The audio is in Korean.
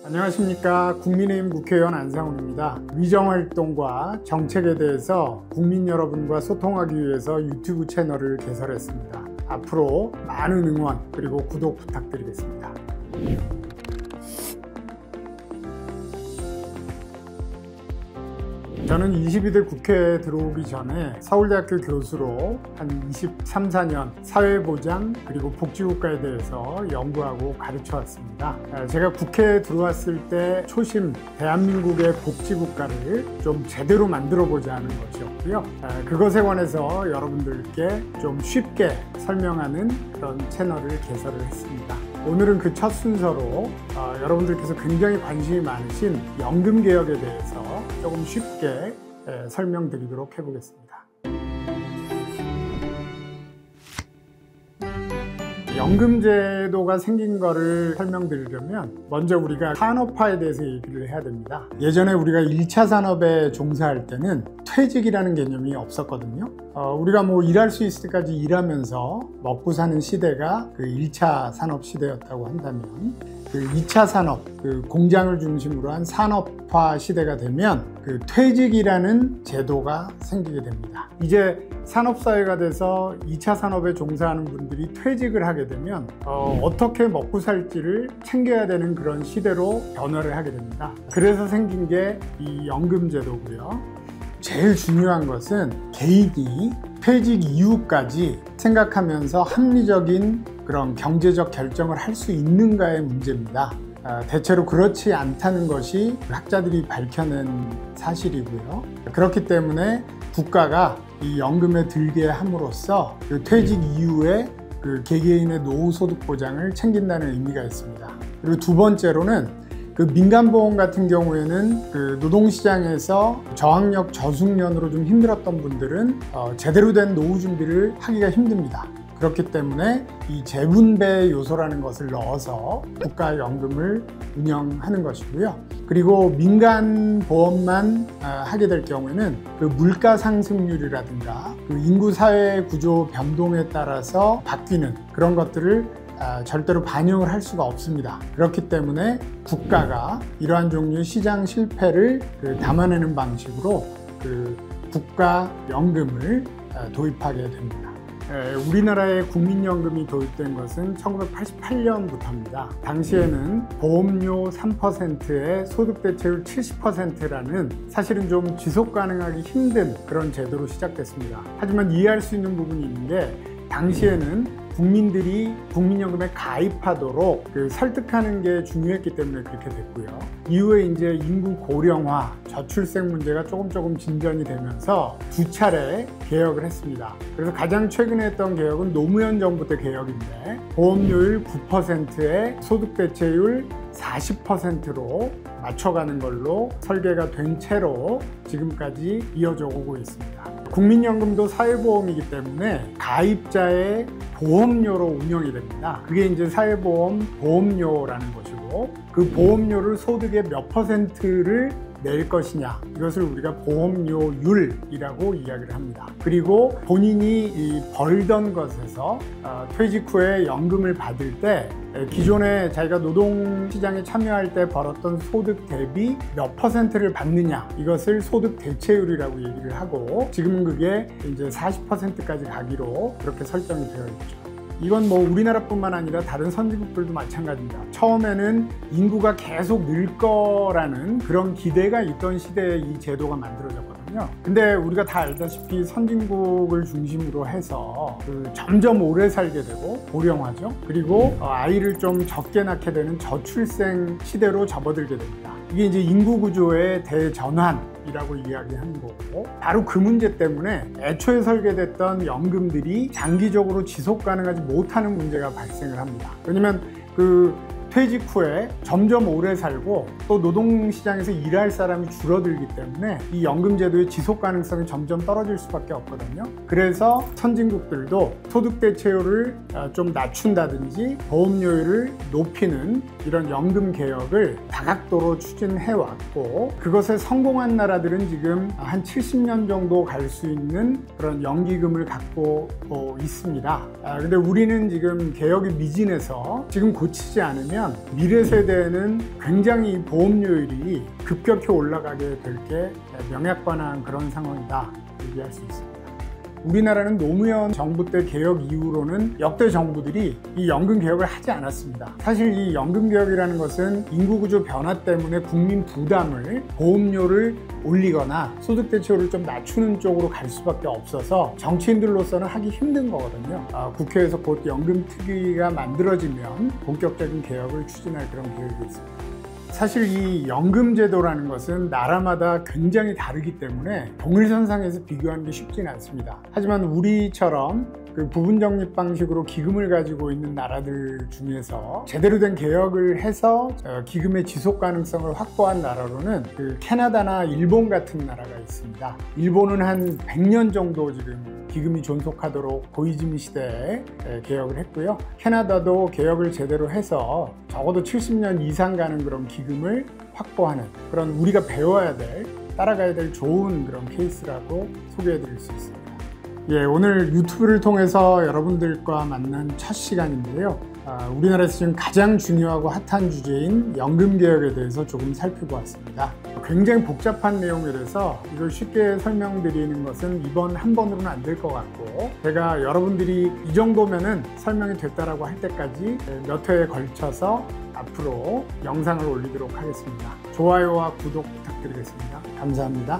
안녕하십니까. 국민의힘 국회의원 안상훈입니다. 위정활동과 정책에 대해서 국민 여러분과 소통하기 위해서 유튜브 채널을 개설했습니다. 앞으로 많은 응원 그리고 구독 부탁드리겠습니다. 저는 22대 국회에 들어오기 전에 서울대학교 교수로 한 23, 4년 사회보장 그리고 복지국가에 대해서 연구하고 가르쳐 왔습니다. 제가 국회에 들어왔을 때 초심 대한민국의 복지국가를 좀 제대로 만들어보자 하는 것이었고요. 그것에 관해서 여러분들께 좀 쉽게 설명하는 그런 채널을 개설을 했습니다. 오늘은 그 첫 순서로 여러분들께서 굉장히 관심이 많으신 연금개혁에 대해서 조금 쉽게 설명드리도록 해보겠습니다. 연금제도가 생긴 거를 설명드리려면 먼저 우리가 산업화에 대해서 얘기를 해야 됩니다. 예전에 우리가 1차 산업에 종사할 때는 퇴직이라는 개념이 없었거든요. 우리가 일할 수 있을 때까지 일하면서 먹고 사는 시대가 그 1차 산업 시대였다고 한다면 그 2차 산업, 그 공장을 중심으로 한 산업화 시대가 되면 그 퇴직이라는 제도가 생기게 됩니다. 이제 산업사회가 돼서 2차 산업에 종사하는 분들이 퇴직을 하게 되면 어떻게 먹고 살지를 챙겨야 되는 그런 시대로 변화를 하게 됩니다. 그래서 생긴 게 이 연금제도고요. 제일 중요한 것은 개인이 퇴직 이후까지 생각하면서 합리적인 그런 경제적 결정을 할 수 있는가의 문제입니다. 대체로 그렇지 않다는 것이 학자들이 밝혀낸 사실이고요. 그렇기 때문에 국가가 이 연금에 들게 함으로써 그 퇴직 이후에 그 개개인의 노후소득 보장을 챙긴다는 의미가 있습니다. 그리고 두 번째로는 그 민간보험 같은 경우에는 그 노동시장에서 저학력 저숙년으로 좀 힘들었던 분들은 제대로 된 노후 준비를 하기가 힘듭니다. 그렇기 때문에 이 재분배 요소라는 것을 넣어서 국가연금을 운영하는 것이고요. 그리고 민간보험만 하게 될 경우에는 그 물가 상승률이라든가 그 인구 사회 구조 변동에 따라서 바뀌는 그런 것들을 절대로 반영을 할 수가 없습니다. 그렇기 때문에 국가가 이러한 종류의 시장 실패를 담아내는 방식으로 그 국가연금을 도입하게 됩니다. 우리나라의 국민연금이 도입된 것은 1988년부터입니다. 당시에는 보험료 3%에 소득대체율 70%라는 사실은 좀 지속 가능하기 힘든 그런 제도로 시작됐습니다. 하지만 이해할 수 있는 부분이 있는 게 당시에는 국민들이 국민연금에 가입하도록 설득하는 게 중요했기 때문에 그렇게 됐고요. 이후에 이제 인구 고령화, 저출생 문제가 조금 진전이 되면서 두 차례 개혁을 했습니다. 그래서 가장 최근에 했던 개혁은 노무현 정부 때 개혁인데 보험료율 9%에 소득대체율 40%로 맞춰가는 걸로 설계가 된 채로 지금까지 이어져 오고 있습니다. 국민연금도 사회보험이기 때문에 가입자의 보험료로 운영이 됩니다. 그게 이제 사회보험 보험료라는 것이고 그 보험료를 소득의 몇 %를 낼 것이냐, 이것을 우리가 보험료율이라고 이야기를 합니다. 그리고 본인이 벌던 것에서 퇴직 후에 연금을 받을 때 기존에 자기가 노동시장에 참여할 때 벌었던 소득 대비 몇 %를 받느냐, 이것을 소득 대체율이라고 얘기를 하고 지금은 그게 이제 40%까지 가기로 그렇게 설정이 되어 있죠. 이건 우리나라뿐만 아니라 다른 선진국들도 마찬가지입니다. 처음에는 인구가 계속 늘 거라는 그런 기대가 있던 시대에 이 제도가 만들어졌거든요. 근데 우리가 다 알다시피 선진국을 중심으로 해서 점점 오래 살게 되고 고령화죠. 그리고 아이를 좀 적게 낳게 되는 저출생 시대로 접어들게 됩니다. 이게 이제 인구 구조의 대전환이라고 이야기하는 거고, 바로 그 문제 때문에 애초에 설계됐던 연금들이 장기적으로 지속 가능하지 못하는 문제가 발생을 합니다. 왜냐면 퇴직 후에 점점 오래 살고 또 노동시장에서 일할 사람이 줄어들기 때문에 이 연금제도의 지속 가능성이 점점 떨어질 수밖에 없거든요. 그래서 선진국들도 소득대체율을 좀 낮춘다든지 보험료율을 높이는 이런 연금 개혁을 다각도로 추진해 왔고, 그것에 성공한 나라들은 지금 한 70년 정도 갈 수 있는 그런 연기금을 갖고 있습니다. 근데 우리는 지금 개혁이 미진해서 지금 고치지 않으면 된다면 미래 세대는 굉장히 보험료율이 급격히 올라가게 될 게 명약관한 그런 상황이다 얘기할 수 있습니다. 우리나라는 노무현 정부 때 개혁 이후로는 역대 정부들이 이 연금 개혁을 하지 않았습니다. 사실 이 연금 개혁이라는 것은 인구구조 변화 때문에 국민 부담을 보험료를 올리거나 소득 대체율을 좀 낮추는 쪽으로 갈 수밖에 없어서 정치인들로서는 하기 힘든 거거든요. 국회에서 곧 연금 특위가 만들어지면 본격적인 개혁을 추진할 그런 계획이 있습니다. 사실 이 연금제도라는 것은 나라마다 굉장히 다르기 때문에 동일선상에서 비교하는 게 쉽지는 않습니다. 하지만 우리처럼 그 부분 적립 방식으로 기금을 가지고 있는 나라들 중에서 제대로 된 개혁을 해서 기금의 지속 가능성을 확보한 나라로는 그 캐나다나 일본 같은 나라가 있습니다. 일본은 한 100년 정도 지금 기금이 존속하도록 고이즈미 시대에 개혁을 했고요. 캐나다도 개혁을 제대로 해서 적어도 70년 이상 가는 그런 기금을 확보하는 그런 우리가 배워야 될, 따라가야 될 좋은 그런 케이스라고 소개해 드릴 수 있습니다. 예, 오늘 유튜브를 통해서 여러분들과 만난 첫 시간인데요. 우리나라에서 지금 가장 중요하고 핫한 주제인 연금개혁에 대해서 조금 살펴보았습니다. 굉장히 복잡한 내용에 대해서 이걸 쉽게 설명드리는 것은 이번 한 번으로는 안 될 것 같고, 제가 여러분들이 이 정도면은 설명이 됐다라고 할 때까지 몇 회에 걸쳐서 앞으로 영상을 올리도록 하겠습니다. 좋아요와 구독 부탁드리겠습니다. 감사합니다.